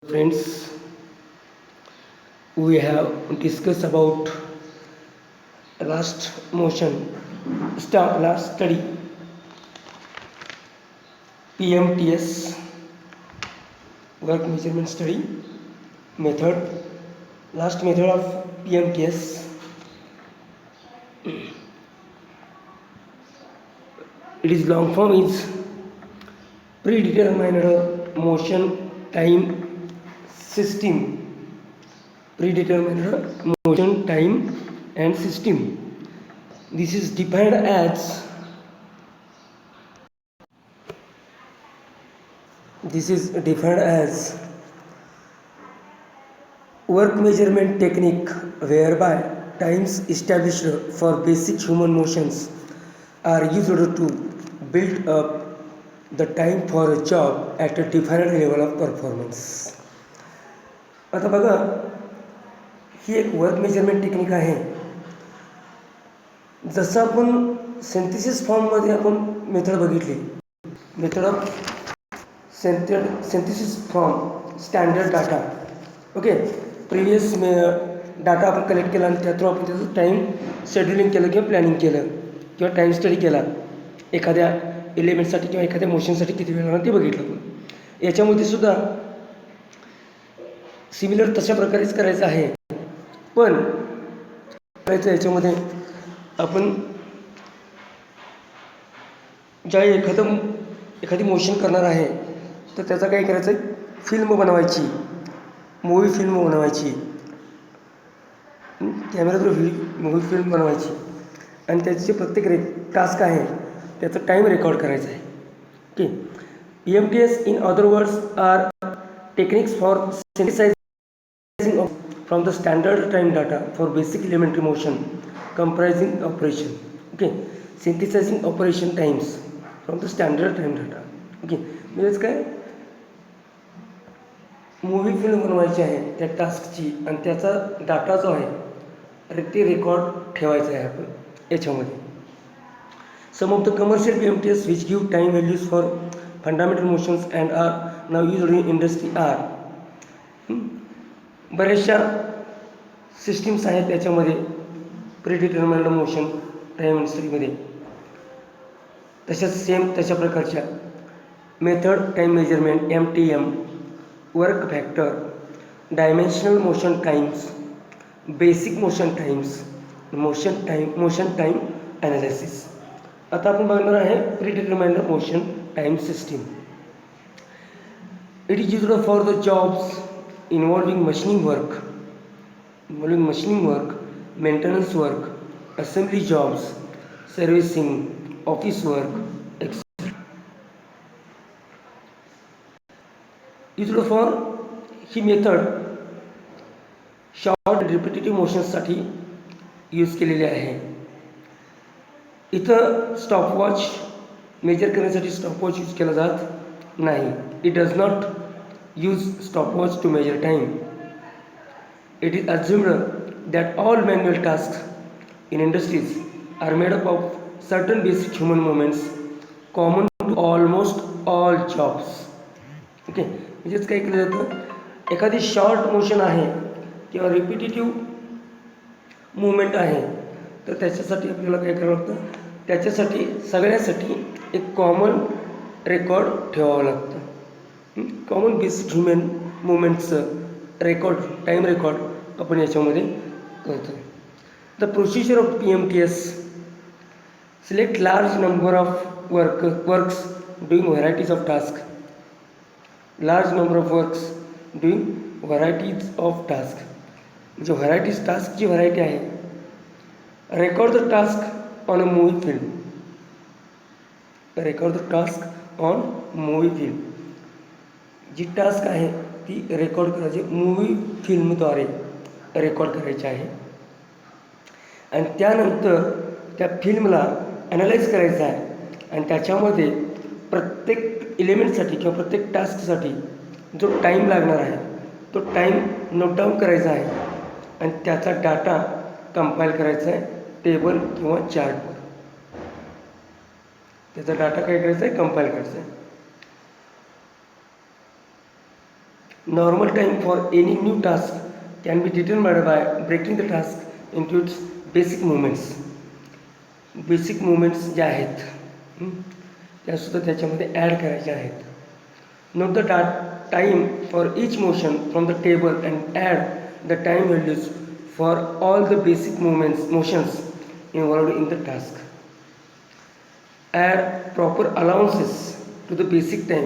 Friends, we have discussed about last motion last study PMTS work measurement study method. Last method of PMTS, it is long form is predetermined motion time system. Predetermined motion time and system. This is defined as work measurement technique whereby times established for basic human motions are used to build up the time for a job at a defined level of performance. आता बघा, ही एक work measurement technique आहे. जसं आपण synthesis फॉर्ममध्ये आपण method बघितली, method of synthesis form standard data. Okay, previous data आपण कलेक्ट केला आणि त्या थ्रू आपण त्याचं टाईम शेड्युलिंग केलं किंवा प्लॅनिंग केलं किंवा टाईम स्टडी केला. एखाद्या एलिमेंटसाठी किंवा एखाद्या मोशनसाठी किती वेळ लागणार ते बघितलं आपण. याच्यामध्ये सुद्धा सिमिलर तशा प्रकारेच करायचं आहे, पण करायचं याच्यामध्ये आपण ज्यावेळी एखादी मोशन करणार आहे तर त्याचा काय करायचं आहे, फिल्म बनवायची, मूवी फिल्म बनवायची, कॅमेराद्वारे मूवी फिल्म बनवायची आणि त्याचे जे प्रत्येक टास्क आहे त्याचं टाईम रेकॉर्ड करायचं आहे. Okay, PMTS in other words are techniques for synthesizing from the standard time data for basic elementary motion comprising operation. Okay, synthesizing operation times from the standard time data. Okay, म्हणजेच काय, movie film बनवायची आहे त्या टास्कची आणि त्याचा data जो आहे ते रेकॉर्ड ठेवायचा आहे आपण याच्यामध्ये. Some of the commercial PMTS which give time values for fundamental motions and are now used in industry are बऱ्याचशा सिस्टीम्स आहेत त्याच्यामध्ये प्रीडिटर्मिन्ड मोशन टाईम इंडस्ट्रीमध्ये. तशाच सेम तशा प्रकारच्या method time measurement MTM, work factor, dimensional motion times, basic motion times, motion time analysis. आता आपण बघणार आहे predetermined motion time system. It is used for the jobs involving machining work, maintenance work, assembly jobs, servicing, office work, etc. Used for ही method short repetitive मोशन्ससाठी use केलेली आहे. इथं stopwatch measure करण्यासाठी स्टॉपवॉच यूज केला जात नाही. It does not use stopwatch to measure time. It is assumed that all manual tasks in industries are made up of certain basic human movements common to almost all jobs. Okay, म्हणजेच काय केलं जातं, एखादी short motion आहे किंवा repetitive movement आहे तर त्याच्यासाठी आपल्याला काय करावं लागतं, त्याच्यासाठी सगळ्यासाठी एक कॉमन रेकॉर्ड ठेवावं लागतं. कॉमन बेसिक ह्युमन मुवमेंटचं रेकॉर्ड, टाईम रेकॉर्ड आपण याच्यामध्ये करतो. The procedure of PMTS, select large number of works doing varieties of task. Large number of works doing varieties of task म्हणजे व्हरायटीज, टास्कची व्हरायटी आहे. Record the task on a movie film. Record the task on movie film. जी task आहे ती record करायची, movie फिल्मद्वारे record करायची आहे. आणि त्यानंतर त्या फिल्मला ॲनालाइज करायचं आहे आणि त्याच्यामध्ये प्रत्येक एलिमेंटसाठी किंवा प्रत्येक टास्कसाठी जो टाईम लागणार आहे तो टाईम नोट डाऊन करायचा आहे आणि त्याचा डाटा कंपाईल करायचा आहे टेबल किंवा चार्टवर. त्याचा डाटा काय करायचा आहे, कंपाईल करायचा आहे. Normal time for any new task can be determined by breaking the task into its basic movements. Basic movements ज्या आहेत त्यासुद्धा त्याच्यामध्ये ॲड करायच्या आहेत. Note the time for each motion from the table and add the time values for all the basic motions involved in the task. Add proper allowances to the basic time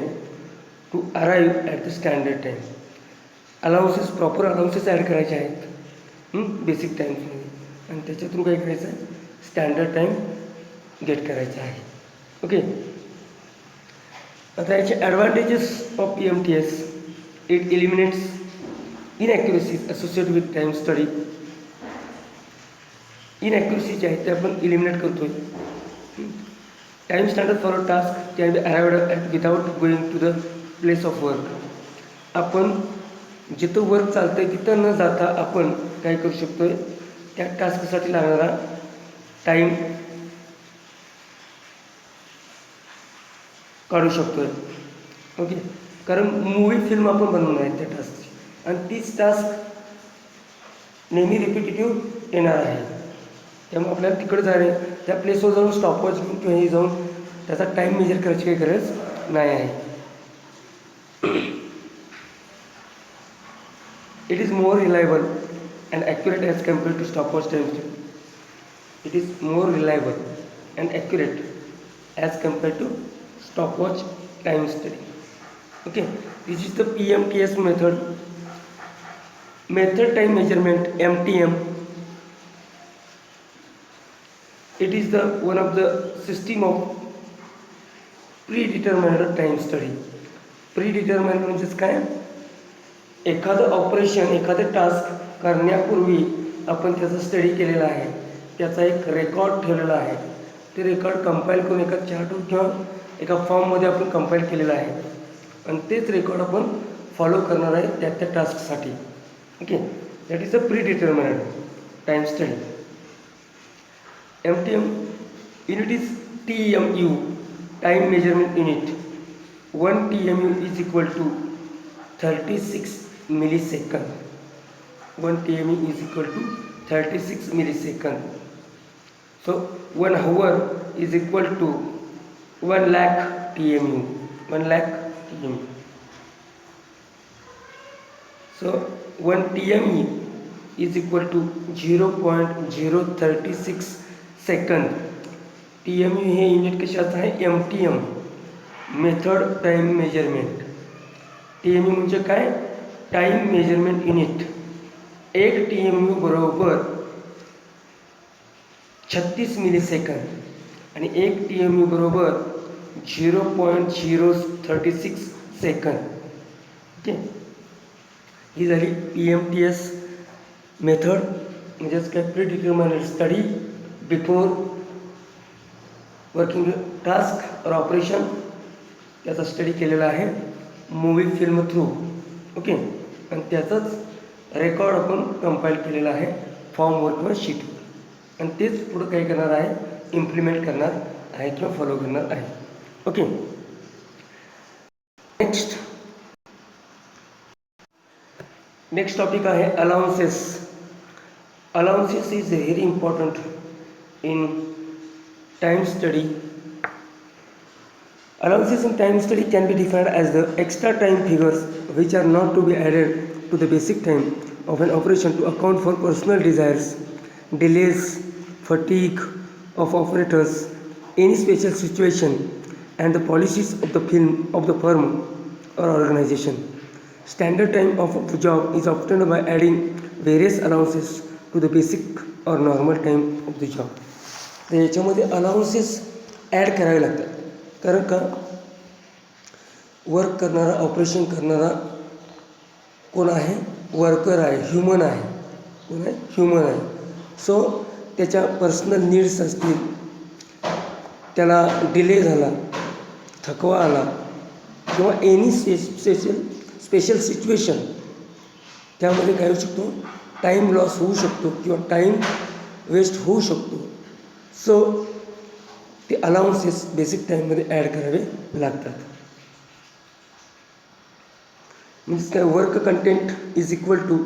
to arrive at the standard time. Proper allowances add करायचे आहेत basic टाईम्समध्ये आणि त्याच्यातून काय करायचं आहे, standard time gate करायचा आहे. Okay. आता याचे advantages of EMTS. It eliminates inaccuracies associated with time study. Inaccuracy जे आहेत ते आपण इलिमिनेट करतो आहे. Time standard for a task can be arrived at without going to the place of work. आपण जिथं वर्क चालतं आहे तिथं न जाता आपण काय करू शकतो आहे, त्या टास्कसाठी लागणारा टाईम काढू शकतो आहे. ओके. कारण मूवी फिल्म आपण बनवणार आहे त्या टास्कची आणि तीच टास्क नेहमी रिपिटेटिव्ह येणार आहे. त्यामुळे आपल्याला तिकडे जाणे, त्या प्लेसवर जाऊन स्टॉपवॉच घेऊन किंवा हे जाऊन त्याचा टाईम मेजर करायची काही गरज नाही आहे. It is more reliable and accurate as compared to stopwatch time study. It is more reliable and accurate as compared to stopwatch time study. Okay, this is the PMTS method. Method time measurement, MTM. It is the one of the system of predetermined time study. Predetermined म्हणजे काय, एखादं operation, एखादं task करण्यापूर्वी आपण त्याचा study केलेला आहे, त्याचा एक रेकॉर्ड ठेवलेला आहे. ते रेकॉर्ड कंपाईल करून एका चार्टवर किंवा एका फॉर्ममध्ये आपण कंपाईल केलेलं आहे आणि तेच रेकॉर्ड आपण फॉलो करणार आहे त्या टास्कसाठी. Okay. That is a predetermined time study. MTM unit is TMU, time measurement unit. 1 TMU is equal to 36 millisecond. 1 TMU is equal to 36 millisecond. So 1 hour is equal to 1 lakh TMU. 1 lakh TMU. So 1 TMU is equal to 0.036 second. TMU हे unit कशाचं आहे, MTM, method time measurement. TMU म्हणजे काय, time measurement unit. 1 TMU बरोबर 36 millisecond आणि 1 TMU बरोबर 0.036 second. Okay. ही झाली EMTS method, म्हणजेच काय, predetermined study before working task or operation. त्याचा स्टडी केलेला आहे मूवी फिल्म थ्रू. ओके. आणि त्याचाच रेकॉर्ड आपण कंपाईल केलेला आहे फॉर्मवर किंवा शीटवर आणि तेच पुढं काय करणार आहे, इम्प्लिमेंट करणार आहे किंवा फॉलो करणार आहे. ओके. नेक्स्ट टॉपिक आहे allowances. Allowances is very important in time study. Allowances in time study can be defined as the extra time figures which are not to be added to the basic time of an operation to account for personal desires, delays, fatigue of operators, any special situation, and the policies of the firm or organization. Standard time of the job is obtained by adding various allowances to the basic or normal time of the job. तर याच्यामध्ये allowances add करावे लागतात. कारण का, work करणारा, operation करणारा कोण आहे, वर्कर आहे, ह्युमन आहे. कोण आहे, ह्युमन आहे. सो त्याच्या पर्सनल नीड्स असतील, त्याला डिले झाला, थकवा आला किंवा एनी स्पेशल सिच्युएशन, त्यामध्ये काय होऊ शकतो, टाईम लॉस होऊ शकतो किंवा टाईम वेस्ट होऊ शकतो. सो ते अलाउन्सेस बेसिक टाईममध्ये ॲड करावे लागतात. Means काय work content is equal to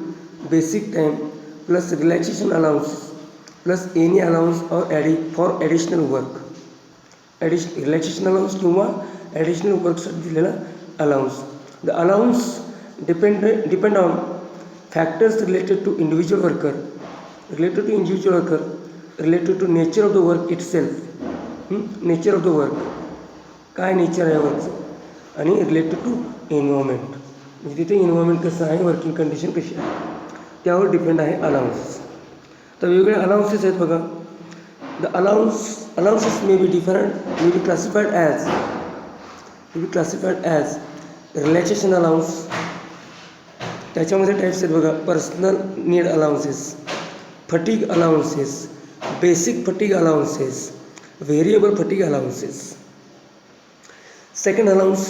basic time plus relaxation allowance plus any allowance or for additional work. Relaxation allowance किंवा ॲडिशनल वर्कसाठी दिलेला allowance. The allowance depend on factors related to individual worker, related to nature of the work itself. Nature of the work, काय nature आहे वर्कचं, आणि related to environment, म्हणजे तिथे environment कसं आहे, वर्किंग कंडिशन कशी आहे, त्यावर डिपेंड आहे अलाउन्स. तर वेगवेगळे अलाउन्सेस आहेत बघा. The allowances may be classified as relaxation allowance. त्याच्यामध्ये टाईप्स आहेत बघा. Personal need allowances, fatigue allowances, basic fatigue allowances, variable fatigue allowances. Second allowance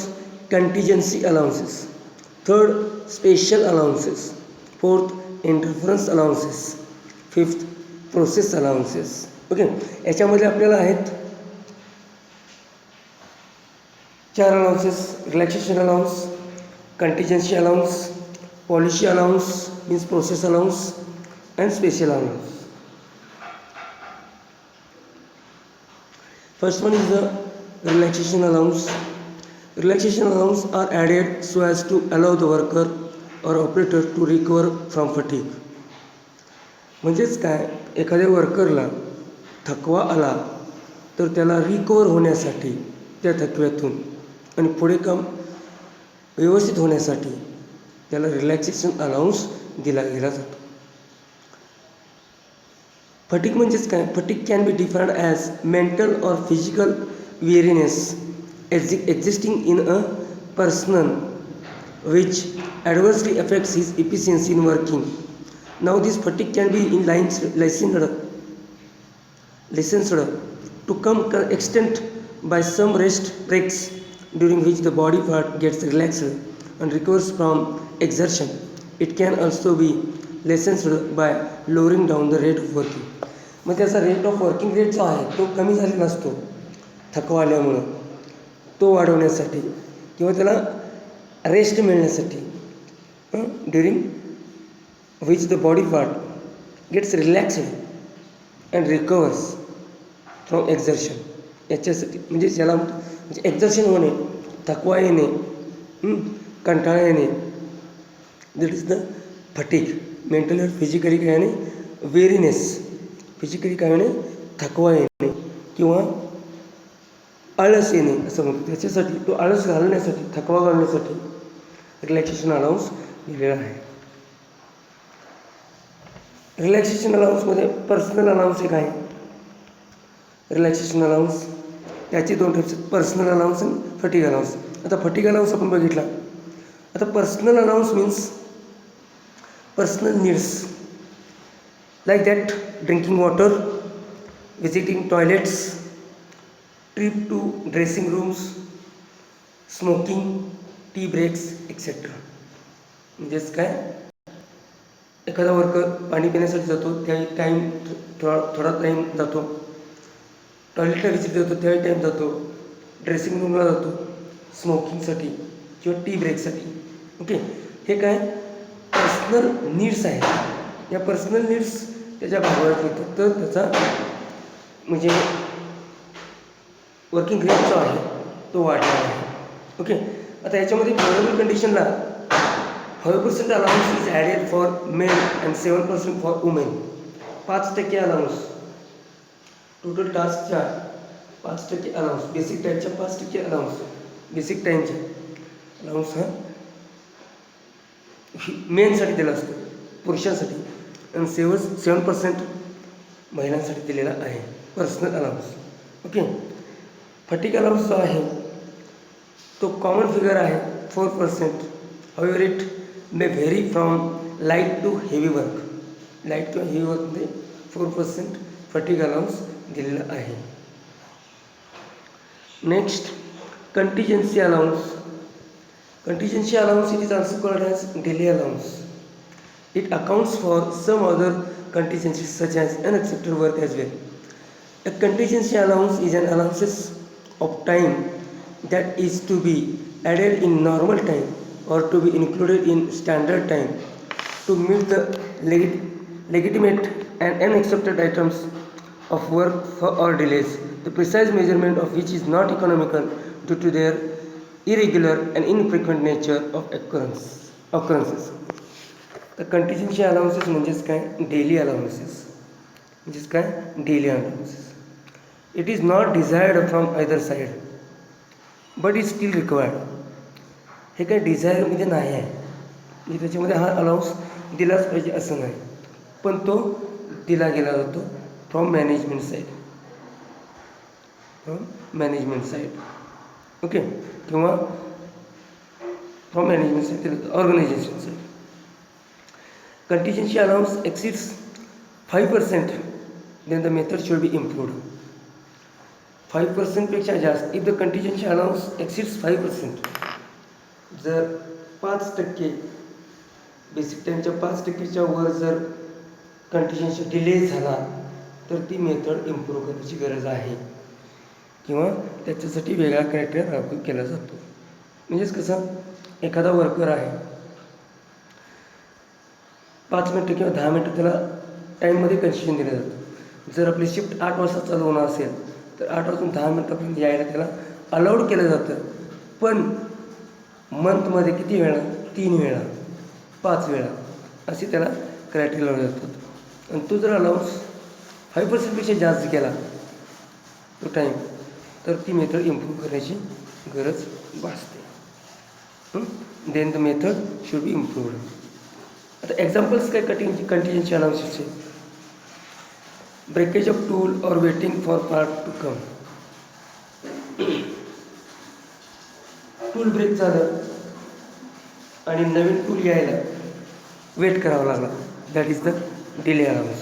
contingency allowances. Third special allowances. Fourth interference allowances. Fifth process allowances. Okay, याच्यामध्ये आपल्याला आहेत 4 allowances. Relaxation allowance, contingency allowance, policy allowance means process allowance, and special allowance. First one is the relaxation allowance. Relaxation allowance are added so as to allow the worker or operator to recover from fatigue. म्हणजेच काय, एखाद्या वर्करला थकवा आला तर त्याला recover होण्यासाठी त्या थकव्यातून आणि पुढे काम व्यवस्थित होण्यासाठी त्याला रिलॅक्सेशन अलाउन्स दिला गेला जातो. फटीग म्हणजेच काय, fatigue can be defined as mental or physical weariness existing in a person which adversely affects his efficiency in working. Now this fatigue can be licensed to come extent by some rest breaks during which the body part gets relaxed and recovers from exertion. It can also be licensed by lowering down the rate of working. मग त्याचा rate of working rate जो आहे तो कमी झालेला असतो थकवा आल्यामुळं, तो वाढवण्यासाठी किंवा त्याला रेस्ट मिळण्यासाठी, during which the body part gets relaxed and recovers from exertion. याच्यासाठी म्हणजे ज्याला म्हणजे एक्झर्शन होणे, थकवा येणे, कंटाळा येणे, that is the fatigue. Mentally physically काय आणि वेरीनेस, फिजिकली काय म्हणे थकवा येणे किंवा आळस येणे असं म्हणतो. त्याच्यासाठी तो आळस घालण्यासाठी, थकवा घालण्यासाठी रिलॅक्सेशन अलाउन्स दिलेला आहे. रिलॅक्सेशन अलाउन्समध्ये पर्सनल अलाउन्स एक आहे. रिलॅक्सेशन अलाउन्स त्याचे 2 टाईप्स आहेत, पर्सनल अलाउन्स आणि फटीग अलाउन्स. आता फटीग अलाउन्स आपण बघितला. आता personal allowance means personal needs like that drinking water, visiting toilets, trip to dressing rooms, smoking, tea breaks, etc. म्हणजेच काय, एखादा वर्कर पाणी पिण्यासाठी जातो त्यावेळी टाईम थोडा टाईम जातो, टॉयलेटला व्हिजिट देतो त्यावेळी टाईम जातो, ड्रेसिंग रूमला जातो स्मोकिंगसाठी किंवा टी ब्रेकसाठी. ओके, हे काय पर्सनल नीड्स आहेत. या पर्सनल नीड्स त्याच्या भागावर येतात तर त्याचा म्हणजे वर्किंग रेट जो आहे तो वाढला आहे. ओके, आता याच्यामध्ये फेवरेबल कंडिशनला 5% allowance is added for men and 7% for women. 5% allowance total टास्कच्या 5% अलाउन्स, बेसिक टाईमच्या 5% अलाउन्स, बेसिक टाईमच्या अलाउन्स हा मेनसाठी दिला असतो, पुरुषांसाठी, आणि 7% महिलांसाठी दिलेला आहे personal allowance. Okay, fatigue allowance जो आहे तो कॉमन फिगर आहे 4%. However it may vary from light to heavy work. Light किंवा हेवी वर्कमध्ये 4% फटीग अलाउन्स दिलेला आहे. Next contingency allowance. Contingency allowance it is also called as daily allowance. It accounts for some other contingencies such as unaccepted work as well. A contingency allowance is an allowance of time that is to be added in normal time or to be included in standard time to meet the legitimate and unaccepted items of work or delays, the precise measurement of which is not economical due to their irregular and infrequent nature of occurrences. तर कंटिजेन्सी allowances म्हणजेच काय, daily allowances म्हणजेच काय, daily allowances. It is not desired from either side but is steel required. हे काय डिझायरमध्ये नाही आहे, म्हणजे त्याच्यामध्ये हा अलाउन्स दिलाच पाहिजे असं नाही, पण तो दिला गेला जातो फ्रॉम मॅनेजमेंट साईड. ओके, किंवा from management side, organisation side. Contingency allowance exceeds 5%, then the method should be improved. 5% पेक्षा जास्त, if the contingency allowance exceeds 5%, जर 5% बेसिक टाईमच्या 5%च्या वर जर कंटिजेन्सी डिले झाला तर ती मेथड इम्प्रूव्ह करण्याची गरज आहे, किंवा त्याच्यासाठी वेगळा क्रायटेरिया लागू केला जातो. म्हणजेच कसं, एखादा वर्कर आहे, 5 मिनटं किंवा 10 मिनटं त्याला टाईममध्ये कन्सेशन दिलं जातं. जर आपली शिफ्ट 8 वाजता चालू होणार असेल तर 8 वाजून 10 मिनटापर्यंत यायला त्याला अलाउड केलं जातं. पण मंथमध्ये किती वेळा, 3 वेळा, 5 वेळा असे त्याला क्रायटेरिया लावले जातात. आणि तो जर अलाउन्स 5%पेक्षा जास्त गेला तो टाईम, तर ती मेथड इम्प्रूव्ह करण्याची गरज भासते. Then the method should be improved. आता एक्झाम्पल्स काय कंटिजेन्सी अलाउन्सेसचे, breakage of tool or waiting for part to come. Tool break झालं आणि नवीन टूल यायला वेट करावा लागला, that is the delay allowance.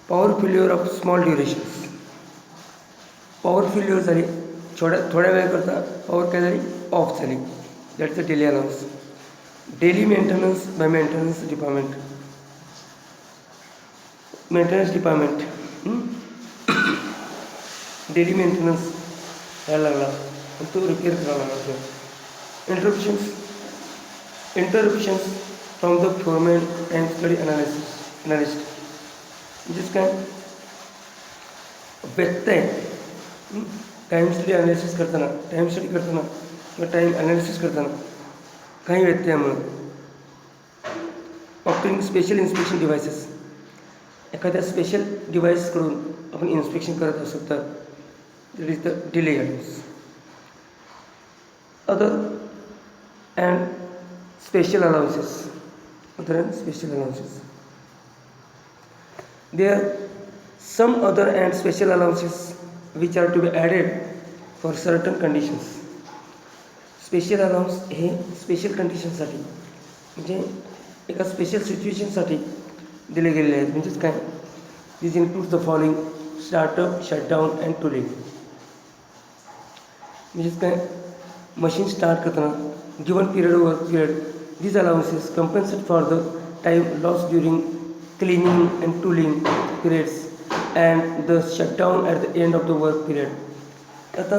Power failure of small durations, power failure झाली, थोड्या वेळ करता पॉवर काय झाली, ऑफ झाली, that is the delay allowance. Daily maintenance by maintenance department, daily maintenance यायला लागला आणि तो रिपेअर करावा लागला. Interruptions from the foreman time study analyst, म्हणजेच काय, व्यत्यय टाईम स्टडी अनालिसिस करताना, टाईम स्टडी करताना किंवा टाईम अनालिसिस करताना काही व्यत्ययामुळं ऑप्टिंग स्पेशल इन्स्पेक्शन डिव्हायसेस, एखाद्या स्पेशल डिव्हाइसकडून आपण इन्स्पेक्शन करत असू तर that is the delay allowance. Other and special allowances, there some other and special allowances which are to be added for certain conditions. Special allowance हे special कंडिशनसाठी, म्हणजे एका स्पेशल सिच्युएशनसाठी दिले गेलेले आहेत. म्हणजेच काय, this includes the following: startup, shutdown and tooling. म्हणजेच काय, मशीन स्टार्ट करताना given period these allowances compensate for the time lost during cleaning and tooling periods and the shutdown at the end of the work period. आता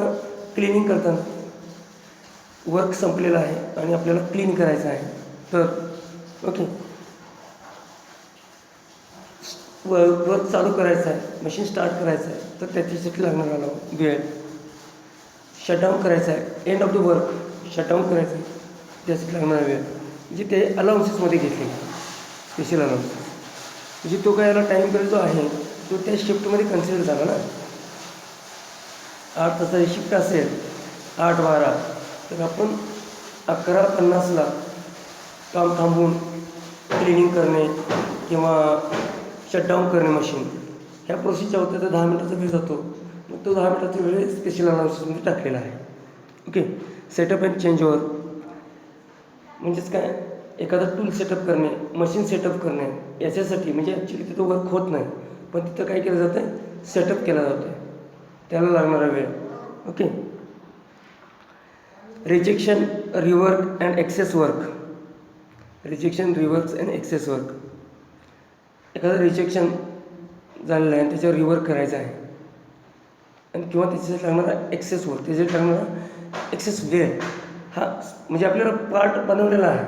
cleaning करताना work संपलेलं आहे आणि आपल्याला clean करायचं आहे, तर ओके, वर्क चालू करायचं आहे, मशीन स्टार्ट करायचं आहे, तर त्याच्यासाठी लागणारा वेळ. शटडाऊन करायचं आहे, end of the work shutdown करायचं आहे, त्यासाठी लागणारा वेळ, म्हणजे ते अलाउन्सेसमध्ये घेतले स्पेशल अलाउन्सेस. म्हणजे तो काय याला टाईम पिरियड जो आहे तो त्या शिफ्टमध्ये कन्सिडर झाला ना. 8 तासाची शिफ्ट असेल, 8-12, तर आपण 11:50ला काम थांबवून क्लिनिंग करणे किंवा शटडाऊन करणे मशीन, ह्या प्रोसेसच्या होत्या तर 10 मिनटाचा वेळ जातो. मग तो 10 मिनटाचा वेळ स्पेशल अलाउन्सेसमध्ये टाकलेला आहे. Okay, setup and change over, म्हणजेच काय, एखादा टूल सेटअप करणे, मशीन सेटअप करणे, याच्यासाठी म्हणजे ॲक्च्युली तिथं वर्क होत नाही, पण तिथं काय केलं जातं आहे, सेटअप केला जातो आहे, त्याला लागणारा वेळ. Okay, rejection, rework and excess work. Rejection, rework and excess work, एखादं रिजेक्शन झालेलं आहे आणि त्याच्यावर रिवर्क करायचं आहे आणि किंवा त्याच्यासाठी लागणारा एक्सेस वर्क, त्याच्यासाठी लागणारा एक्सेस वेळ, हा म्हणजे आपल्याला पार्ट बनवलेला आहे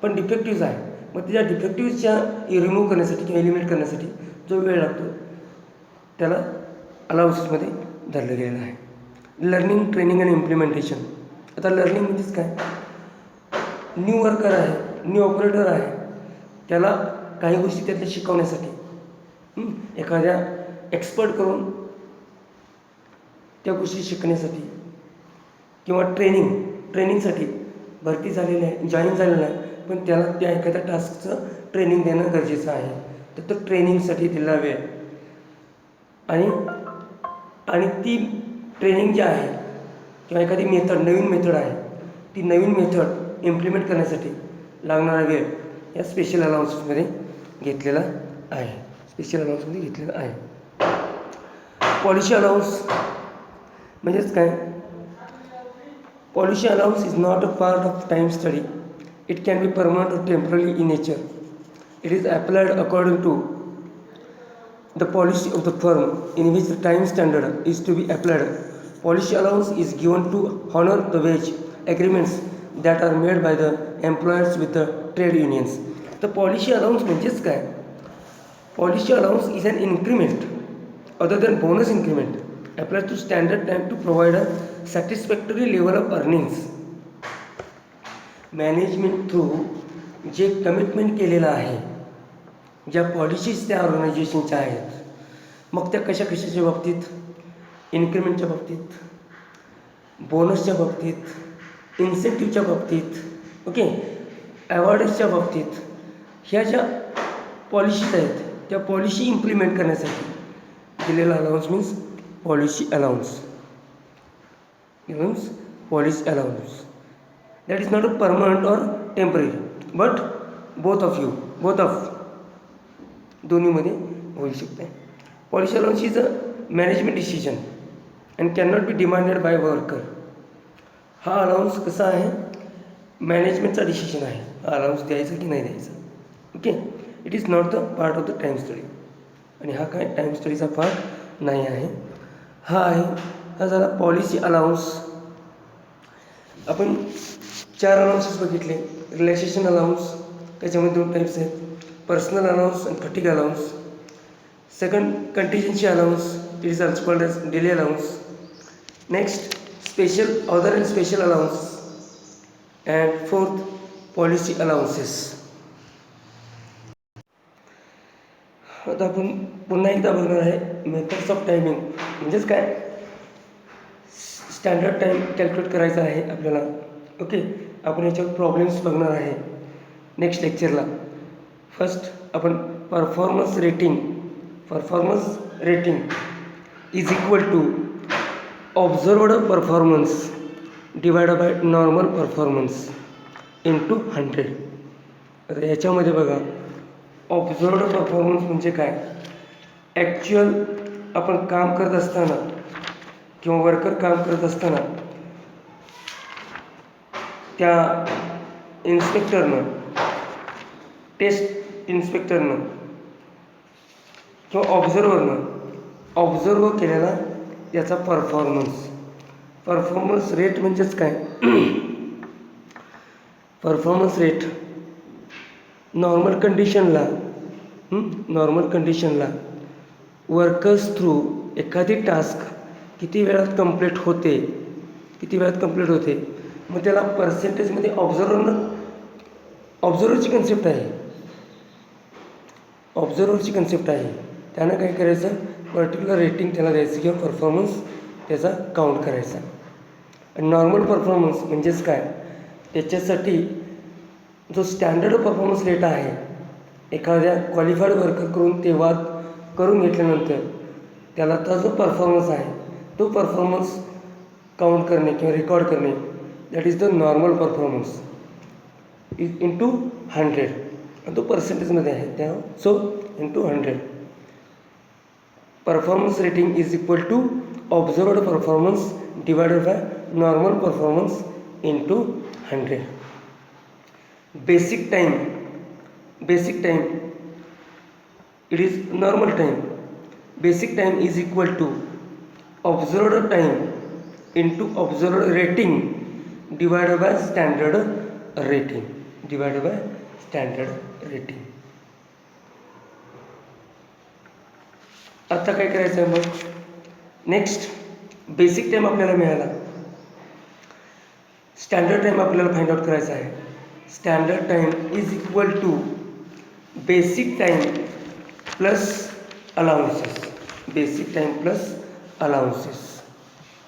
पण डिफेक्टिव्ह आहे. मग त्या डिफेक्टिव्हच्या रिमूव्ह करण्यासाठी किंवा एलिमिनेट करण्यासाठी जो वेळ लागतो त्याला अलाउन्सेसमध्ये धरलं गेलेलं आहे. Learning, training and implementation. आता लर्निंग म्हणजेच काय, न्यू वर्कर आहे, न्यू ऑपरेटर आहे, त्याला काही गोष्टी त्यातल्या शिकवण्यासाठी एखाद्या एक्सपर्ट करून त्या गोष्टी शिकण्यासाठी किंवा ट्रेनिंगसाठी भरती झालेली आहे, जॉईन झालेलं आहे, पण त्याला त्या एखाद्या टास्कचं ट्रेनिंग देणं गरजेचं आहे. तर तो ट्रेनिंगसाठी दिलेला वेळ आणि ती ट्रेनिंग जी आहे किंवा एखादी मेथड, नवीन मेथड आहे, ती नवीन मेथड इम्प्लिमेंट करण्यासाठी लागणारा वेळ या स्पेशल अलाउन्सेसमध्ये घेतलेला आहे. पॉलिसी अलाउन्स म्हणजेच काय, policy allowance is not a part of time study. It can be permanent or temporary in nature. It is applied according to the policy of the firm in which the time standard is to be applied. Policy allowance is given to honor the wage agreements that are made by the employers with the trade unions. The policy allowance म्हणजेच काय, policy allowance is an increment other than bonus increment applied to standard time to provide a satisfactory level of earnings. Management through जे commitment केलेलं आहे, ज्या policies त्या ऑर्गनायझेशनच्या आहेत, मग त्या कशाच्या बाबतीत, इन्क्रिमेंटच्या बाबतीत, बोनसच्या बाबतीत, इन्सेंटिव्हच्या बाबतीत, ओके, अवॉर्ड्सच्या बाबतीत, ह्या ज्या पॉलिसीज आहेत त्या पॉलिसी इम्प्लिमेंट करण्यासाठी दिलेला allowance means policy allowance. That is not a permanent or temporary, but both of दोन्हीमध्ये होऊ शकते. Policy allowance is a management decision and can not be demanded by worker. हा अलाउन्स कसा आहे, मॅनेजमेंटचा डिसिजन आहे, हा अलाउन्स द्यायचा की नाही द्यायचा. Okay, it is not the part of the time study. आणि हा काय टाईम स्टडीचा पार्ट नाही आहे. हा झाला पॉलिसी अलाउन्स. आपण 4 अलाउन्सेस बघितले. रिलॅक्सेशन अलाउन्स, त्याच्यामध्ये 2 टाईप्स आहेत, पर्सनल अलाउन्स आणि fatigue allowance. Second, contingency allowance, it is also called as delay allowance. Next, special other and special allowance. And fourth, policy allowances. आता आपण पुन्हा एकदा बघणार आहे मेथड्स ऑफ टायमिंग. म्हणजेच काय, स्टँडर्ड टाईम कॅल्क्युलेट करायचा आहे आपल्याला. ओके, आपण याच्यावर प्रॉब्लेम्स बघणार आहे नेक्स्ट लेक्चरला. फर्स्ट आपण performance rating is equal to observed performance divided by normal performance into 100. आता याच्यामध्ये बघा, ऑब्झर्वड परफॉर्मन्स म्हणजे काय, ॲक्च्युअल आपण काम करत असताना किंवा वर्कर काम करत असताना त्या टेस्ट इन्स्पेक्टरनं किंवा ऑब्झर्व केलेला याचा परफॉर्मन्स रेट म्हणजेच काय, परफॉर्मन्स रेट नॉर्मल कंडिशनला वर्कर्स थ्रू एखादी टास्क किती वेळात कंप्लीट होते, मग त्याला पर्सेंटेजमध्ये ऑब्झर्वरची कन्सेप्ट आहे. त्यानं काय करायचं, पर्टिक्युलर रेटिंग त्याला द्यायचं किंवा परफॉर्मन्स त्याचा काउंट करायचा. आणि नॉर्मल परफॉर्मन्स म्हणजेच काय, त्याच्यासाठी जो स्टँडर्ड परफॉर्मन्स रेट आहे, एखाद्या क्वालिफाईड वर्करकडून ते वाद करून घेतल्यानंतर त्याला तो जो परफॉर्मन्स आहे तो परफॉर्मन्स काउंट करणे किंवा रेकॉर्ड करणे, that is the normal performance is into 100. आणि तो पर्सेंटेजमध्ये आहे, त्या so into 100. Performance rating is equal to observed performance divided by normal performance into 100. Basic time it is normal time. Basic time is equal to observed time into observed rating divided by standard rating. Divided by standard rating. आता काय करायचं आहे मग? Next basic time आपल्याला मिळाला. Standard time आपल्याला find out करायचा आहे. Standard time is equal to basic time plus allowances. Basic time plus allowances.